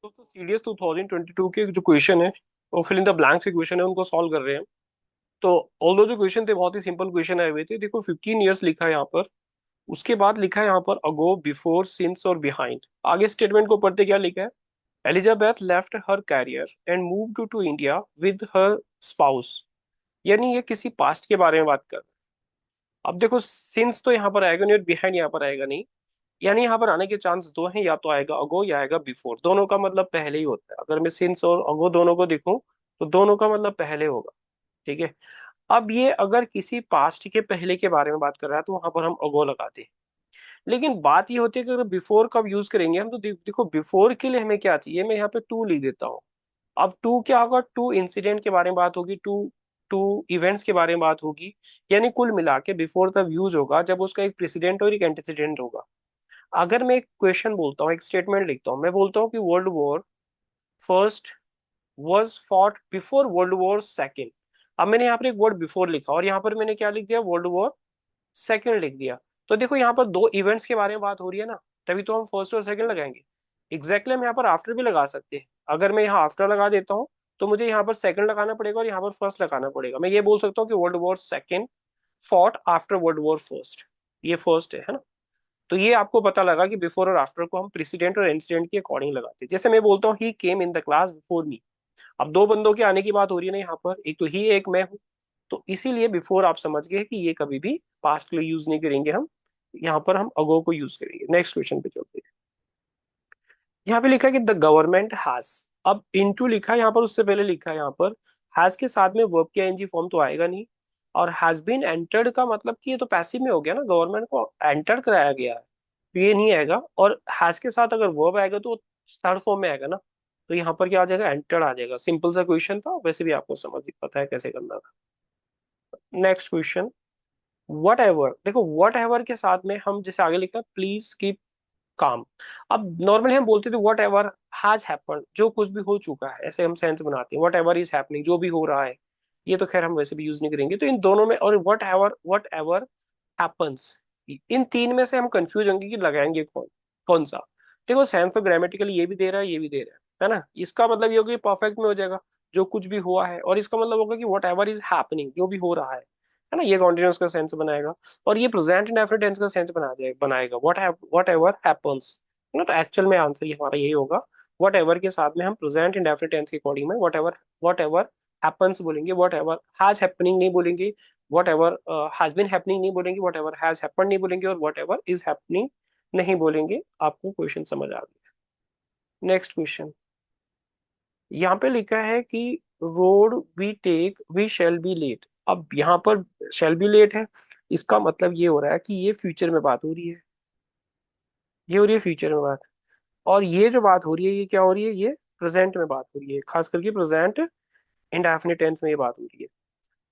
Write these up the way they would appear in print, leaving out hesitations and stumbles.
दोस्तों सीडीएस 2022 के जो क्वेश्चन है वो फिल इन द ब्लैंक्स के क्वेश्चन है, उनको सॉल्व कर रहे हैं। तो ऑल्दो जो क्वेश्चन थे बहुत ही सिंपल क्वेश्चन आए हुए थे। देखो 15 ईयर्स लिखा है यहाँ पर, उसके बाद लिखा है यहाँ पर अगो, बिफोर, सिंस और बिहाइंड। आगे स्टेटमेंट को पढ़ते क्या लिखा है। Elizabeth left her career and move to India with her spouse. यानी ये किसी पास्ट के बारे में बात कर रहा है। अब देखो सिंस तो यहाँ पर आएगा नहीं और बिहाइंड यहाँ पर आएगा नहीं। यानी यहाँ पर आने के चांस दो हैं, या तो आएगा अगो या आएगा बिफोर। दोनों का मतलब पहले ही होता है। अगर मैं सिंस और अगो दोनों को देखूं तो दोनों का मतलब पहले होगा। ठीक है। अब ये अगर किसी पास्ट के पहले के बारे में बात कर रहा है तो वहां पर हम अगो लगाते हैं। लेकिन बात ये होती है कि अगर बिफोर कब यूज करेंगे हम, तो देखो बिफोर के लिए हमें क्या चाहिए। मैं यहाँ पे टू लिख देता हूँ। अब टू क्या होगा, टू इंसिडेंट के बारे में बात होगी, टू टू इवेंट्स के बारे में बात होगी। यानी कुल मिला के बिफोर तब यूज होगा जब उसका एक प्रेसिडेंट और एक एंटीसीडेंट होगा। अगर मैं एक क्वेश्चन बोलता हूँ, एक स्टेटमेंट लिखता हूँ, मैं बोलता हूँ कि world war first was fought before world war second. अब मैंने यहाँ पर एक वर्ड बिफोर लिखा और यहाँ पर मैंने क्या लिख दिया, वर्ल्ड वॉर सेकेंड लिख दिया। तो देखो यहाँ पर दो इवेंट्स के बारे में बात हो रही है ना, तभी तो हम फर्स्ट और सेकेंड लगाएंगे। एग्जैक्टली हम यहाँ पर आफ्टर भी लगा सकते हैं। अगर मैं यहाँ आफ्टर लगा देता हूँ तो मुझे यहाँ पर सेकंड लगाना पड़ेगा और यहाँ पर फर्स्ट लगाना पड़ेगा। मैं ये बोल सकता हूँ कि world war second fought after world war first. ये फर्स्ट है ना। तो ये आपको पता लगा कि बिफोर और आफ्टर को हम प्रेसिडेंट और इंसिडेंट के अकॉर्डिंग लगाते हैं। जैसे मैं बोलता हूँ he came in the class before me. अब दो बंदों के आने की बात हो रही है ना यहाँ पर, एक तो ही एक मैं हूँ। तो इसीलिए बिफोर आप समझ गए कि ये कभी भी पास्ट के लिए यूज नहीं करेंगे हम। यहाँ पर हम अगो को यूज करेंगे। नेक्स्ट क्वेश्चन पे चलते हैं। यहाँ पे लिखा है कि द गवर्नमेंट हैज। अब इनटू लिखा है यहाँ पर, उससे पहले लिखा है यहाँ पर हैज के साथ में वर्ब के एनजी फॉर्म तो आएगा नहीं। और हैज बीन एंटर्ड का मतलब कि ये तो पैसिव में हो गया ना, गवर्नमेंट को एंटर कराया गया है, तो ये नहीं आएगा। और हैज के साथ अगर वर्ब आएगा तो थर्ड फॉर्म में आएगा ना। तो यहाँ पर क्या आ जाएगा, एंटर्ड आ जाएगा। सिंपल सा क्वेश्चन था, वैसे भी आपको समझ पता है कैसे करना था। Next question, what ever. देखो वट एवर के साथ में हम जैसे आगे लिखा है प्लीज कीप काम। अब नॉर्मली हम बोलते थे वट एवर हैज हैपन, जो कुछ भी हो चुका है, ऐसे हम सेंस बनाते हैं। वट एवर इज हैपनिंग, जो भी हो रहा है। ये तो खैर हम वैसे भी यूज नहीं करेंगे। तो इन दोनों में, और वट एवर हैपन्स, इन तीन में से हम कंफ्यूज होंगे कि लगाएंगे कौन कौन सा। देखो सेंस तो ग्रामेटिकली ये भी दे रहा है, ये भी दे रहा है ना। इसका मतलब ये होगा कि परफेक्ट में हो जाएगा जो कुछ भी हुआ है, और इसका मतलब होगा कि वट एवर इज हैपनिंग, जो भी हो रहा है ना। ये कॉन्टिन्यूस का सेंस बनाएगा। और ये प्रेजेंट इंडेफिनिट टेंस का सेंस बनाएगा वट एवर हैपन्स ना। तो एक्चुअल में आंसर ये हमारा यही होगा। वट एवर के साथ में हम प्रेजेंट इंडेफिनिट टेंस के अकॉर्डिंग में वट एवर हैपन्स बोलेंगे, वट एवर हैज हैपनिंग नहीं बोलेंगे, whatever has been happening नहीं बोलेंगे, वट एवर हैज हैपन नहीं बोलेंगे, और वट एवर इज हैपनिंग नहीं बोलेंगे। आपको क्वेश्चन समझ आ गया। नेक्स्ट क्वेश्चन, यहाँ पे लिखा है कि road we take we shall be late. अब यहाँ पर शैल बी लेट है, इसका मतलब ये हो रहा है कि ये फ्यूचर में बात हो रही है। ये हो रही है फ्यूचर में बात। और ये जो बात हो रही है ये क्या हो रही है, ये प्रेजेंट में बात हो रही है, खास करके प्रेजेंट इंडेफिनिट टेंस में ये बात हो रही है।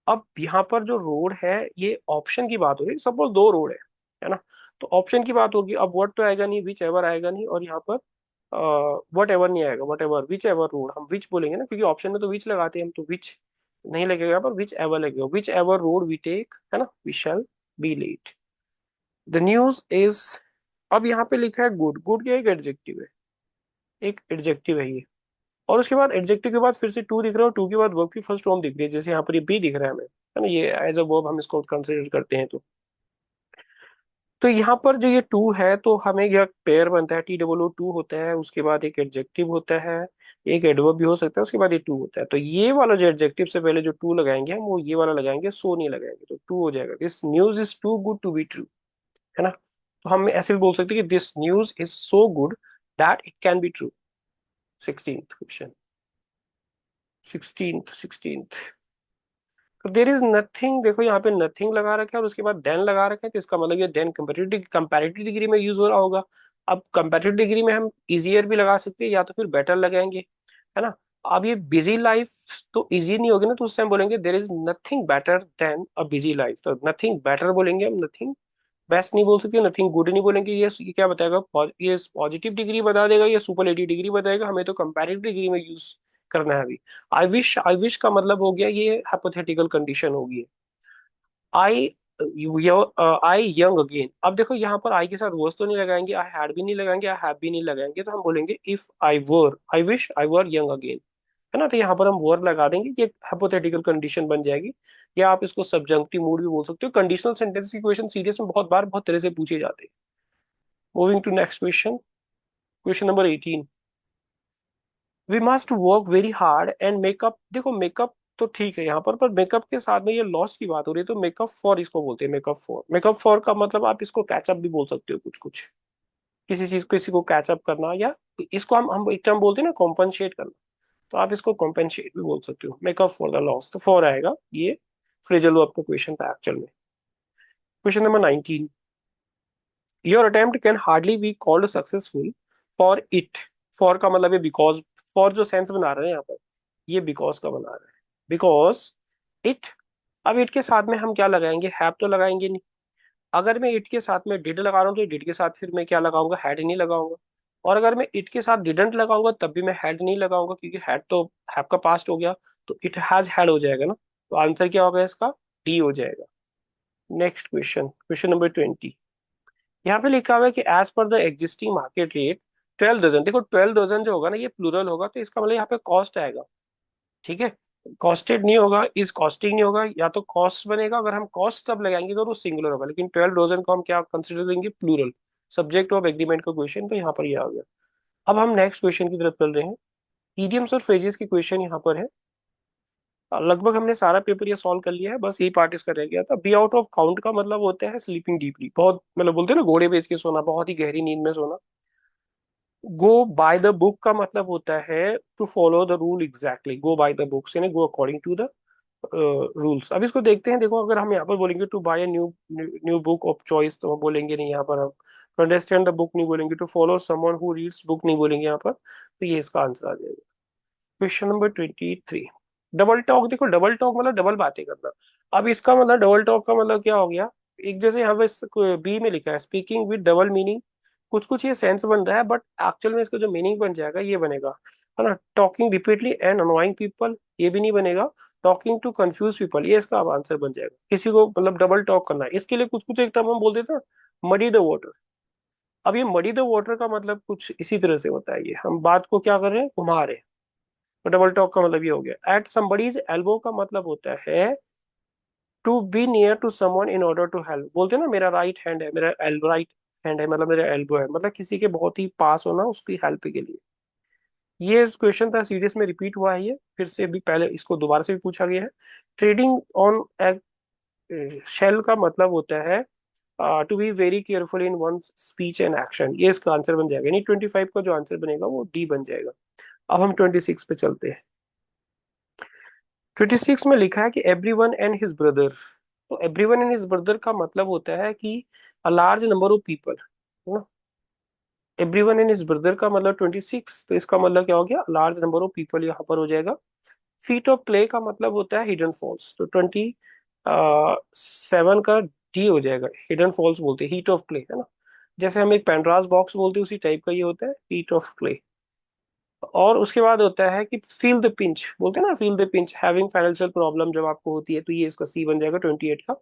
अब यहाँ पर जो रोड है, ये ऑप्शन की बात हो रही है। सपोज दो रोड है ना। तो ऑप्शन की बात होगी। अब व्हाट तो आएगा नहीं, विच एवर आएगा नहीं, और यहाँ पर वट एवर नहीं आएगा। What ever which ever road हम विच बोलेंगे ना, क्योंकि ऑप्शन में तो विच लगाते हैं हम, तो विच नहीं लगेगा यहाँ पर, विच एवर लगेगा। Whichever road we take है ना, we shall be late. The news is. अब यहाँ पे लिखा है गुड। गुड क्या एक एडजेक्टिव है, एक एडजेक्टिव है ये। और उसके बाद एडजेक्टिव के बाद फिर से टू दिख रहा है, और टू के बाद वर्ब की फर्स्ट फॉर्म दिख रही है, जैसे यहाँ पर ये बी दिख रहा है हमें, है ना। ये एज अ वर्ब हम इसको कंसिडर करते हैं। तो यहाँ पर जो ये टू है, तो हमें यह पेयर बनता है, टी डबल ओ टू होता है, उसके बाद एक एडजेक्टिव होता है, एक एडवर्ब भी हो सकता है, उसके बाद ये टू होता है। तो ये वाला जो एडजेक्टिव से पहले जो टू लगाएंगे हम, वो ये वाला लगाएंगे, सो नहीं लगाएंगे। तो टू हो जाएगा, this news is too good to be true, है ना। तो हम ऐसे भी बोल सकते हैं कि this news is so good that it can be true. 16th question, 16th। तो देर इज नथिंग। देखो यहाँ पे नथिंग लगा रखा है और उसके बाद देन लगा रखा है, तो इसका मतलब ये देन कंपैरेटिव डिग्री में यूज हो रहा होगा। अब कंपैरेटिव डिग्री में हम इजियर भी लगा सकते हैं, या तो फिर बेटर लगाएंगे, है ना। अब ये बिजी लाइफ तो इजी नहीं होगी ना, तो उससे हम बोलेंगे there is nothing better than a busy life. तो नथिंग बेटर बोलेंगे हम, नथिंग बेस्ट नहीं बोल सकते, नथिंग गुड नहीं बोलेंगे। ये क्या बताएगा, ये पॉजिटिव डिग्री बता देगा, ये सुपरलेटिव डिग्री बताएगा। हमें तो कंपैरेटिव डिग्री में यूज करना है अभी। आई विश का मतलब हो गया ये हाइपोथेटिकल कंडीशन होगी। आई आई यंग अगेन। अब देखो यहाँ पर आई के साथ वर्स तो नहीं लगाएंगे, आई हैड भी नहीं लगाएंगे, आई हैव भी नहीं लगाएंगे, तो हम बोलेंगे if I were, I wish I were young again, है ना। तो यहाँ पर हम वर लगा देंगे, ये हाइपोथेटिकल कंडीशन बन जाएगी। या आप इसको सब्जंक्टिव मूड भी बोल सकते हो। कंडीशनल सेंटेंस की क्वेश्चन सीरियस में बहुत बार बहुत तरह से पूछे जाते हैं। Moving to next question, question number 18। We must work very hard and make up, देखो मेकअप तो ठीक है यहाँ पर मेकअप के साथ में ये लॉस की बात हो रही है, तो मेकअप फॉर इसको बोलते हैं। मेकअप फॉर, मेकअप फॉर का मतलब आप इसको कैचअप भी बोल सकते हो कुछ कुछ, किसी चीज को किसी को कैचअप करना, या इसको हम एक टर्म बोलते हैं ना कॉम्पनसेट करना, तो आप इसको कॉम्पनसेट भी बोल सकते हो। मेकअप फॉर द लॉस, तो फॉर आएगा। ये फ्रेजल वर्ब का क्वेश्चन था एक्चुअल में। Question number 19। Your attempt can hardly be called successful for it, for का मतलब है बिकॉज, फॉर जो सेंस बना रहे हैं यहाँ पर ये बिकॉज का बना रहे हैं, बिकॉज इट। अब इट के साथ में हम क्या लगाएंगे, हैव तो लगाएंगे नहीं। अगर मैं इट के साथ में डिड लगा रहा हूँ तो डिड के साथ फिर मैं क्या लगाऊंगा, हैड नहीं लगाऊंगा। और अगर मैं इट के साथ डिडंट लगाऊंगा तब भी मैं हैड नहीं लगाऊंगा, क्योंकि हैड तो हैव का पास्ट हो गया, तो इट हैज हैड हो जाएगा ना। तो आंसर क्या होगा इसका, डी हो जाएगा। Next question, question number 20। यहाँ पे लिखा हुआ है कि as per the existing market rate 12 dozen, देखो 12 डजन जो होगा ना ये प्लूरल होगा, तो इसका मतलब यहाँ पे कॉस्ट आएगा। ठीक है, कॉस्टेड नहीं होगा, इज कॉस्टिंग नहीं होगा, या तो कॉस्ट बनेगा। अगर हम कॉस्ट तब लगाएंगे तो वो सिंगुलर होगा, लेकिन 12 डजन को हम क्या कंसिडर करेंगे, प्लूरल। सब्जेक्ट ऑफ एग्रीमेंट का क्वेश्चन, तो यहाँ पर ये आ गया। अब हम नेक्स्ट क्वेश्चन की तरफ चल रहे हैं। इडियम्स और फ्रेजेस की क्वेश्चन यहाँ पर है। लगभग हमने सारा पेपर ये सॉल्व कर लिया है, बस यही पार्ट इसका रह गया था। बी आउट ऑफ काउंट का मतलब होता है स्लीपिंग डीपली, बहुत मतलब बोलते हैं ना घोड़े बेच के सोना, बहुत ही गहरी नींद में सोना। गो बाय द बुक का मतलब होता है to follow the rule exactly, go by the books यानी go according to the rules. अब इसको देखते हैं। देखो अगर हम यहाँ पर बोलेंगे to buy a new new book of choice, तो हम बोलेंगे नहीं यहाँ पर। हम टू अंडरस्टैंड द बुक नहीं बोलेंगे, to follow someone who reads book नहीं बोलेंगे यहाँ पर, तो ये इसका आंसर आ जाएगा। Question number 23। डबल टॉक, देखो डबल टॉक मतलब डबल बातें करना। अब इसका मतलब डबल टॉक का मतलब क्या हो गया, एक जैसे यहाँ पे बी में लिखा है स्पीकिंग विद डबल मीनिंग, कुछ कुछ ये सेंस बन रहा है, बट एक्चुअल में इसका जो मीनिंग बन जाएगा ये बनेगा, है ना। Talking repeatedly and annoying people, ये भी नहीं बनेगा। टॉकिंग टू कंफ्यूज पीपल, ये इसका अब आंसर बन जाएगा। किसी को मतलब डबल टॉक करना है, इसके लिए कुछ कुछ एक टर्म हम बोल देते हैं, मडी द वाटर। अब ये मडी द वाटर का मतलब कुछ इसी तरह से होता है, ये हम बात को क्या कर रहे हैं, घुमा रहे हैं। तो डबल टॉक का मतलब ये हो गया। एट समबडीज एल्बो का मतलब होता है to be near to someone in order to help, बोलते हैं ना मेरा राइट हैंड है, मेरा एल्बो राइट हैंड है, मतलब मेरा एल्बो है, मतलब किसी के बहुत ही पास होना उसकी हेल्प के लिए। ये क्वेश्चन था सीरीज में, रिपीट हुआ है ये फिर से भी, पहले इसको दोबारा से भी पूछा गया है। ट्रेडिंग ऑन शेल का मतलब होता है to be very careful in one speech and action, ये इसका आंसर बन जाएगा। यानी 25 का जो आंसर बनेगा वो डी बन जाएगा। अब हम 26 पे चलते हैं। 26 में लिखा है कि everyone and his brother, तो everyone and his brother का मतलब होता है कि a large number of people, है ना। Everyone and his brother का मतलब 26, तो इसका मतलब क्या हो गया, लार्ज नंबर ऑफ पीपल यहाँ पर हो जाएगा। फीट ऑफ क्ले का मतलब होता है हिडन फॉल्स, तो 27 का डी हो जाएगा। हिडन फॉल्स बोलते हैं हीट ऑफ क्ले, है ना। जैसे हम एक पेंड्रास बॉक्स बोलते हैं उसी टाइप का ये होता है हीट ऑफ क्ले। और उसके बाद होता है कि फील द पिंच, बोलते हैं ना feel the pinch, having financial problem जब आपको होती है, तो ये इसका सी बन जाएगा 28 का,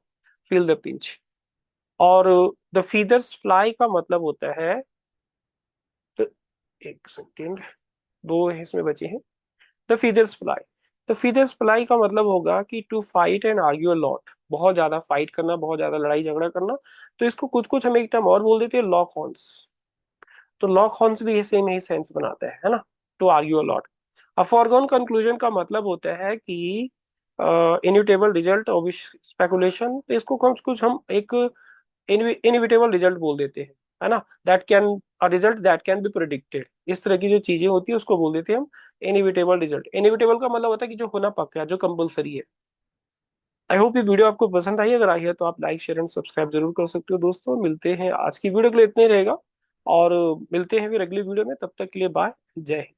फील द पिंच। और द फीदर्स फ्लाई का मतलब होता है, तो एक सेकेंड, दो इसमें बचे हैं। The feathers fly, the feathers fly का मतलब होगा कि to fight and argue a lot, बहुत ज्यादा फाइट करना, बहुत ज्यादा लड़ाई झगड़ा करना। तो इसको कुछ कुछ हम एक टर्म और बोल देते हैं, लॉक हॉर्न्स। तो लॉक हॉर्न्स भी सेम ही सेंस बनाता है ना, to argue a lot. A foregone conclusion का मतलब होता है कि इनविटेबल रिजल्ट ऑफ स्पेकुलेशन, तो इसको कुछ कुछ हम एक इनविटेबल रिजल्ट बोल देते हैं, है ना। That can, a result that can be predicted, इस तरह की जो चीजें होती है उसको बोल देते हैं हम इनविटेबल रिजल्ट। इनविटेबल का मतलब होता है कि जो होना पक्का है, जो कंपलसरी है। आई होप ये वीडियो आपको पसंद आई, अगर आई है तो आप लाइक शेयर एंड सब्सक्राइब जरूर कर सकते हो दोस्तों। मिलते हैं, आज की वीडियो के लिए इतने ही रहेगा, और मिलते हैं फिर अगली वीडियो में, तब तक के लिए बाय, जय हिंद।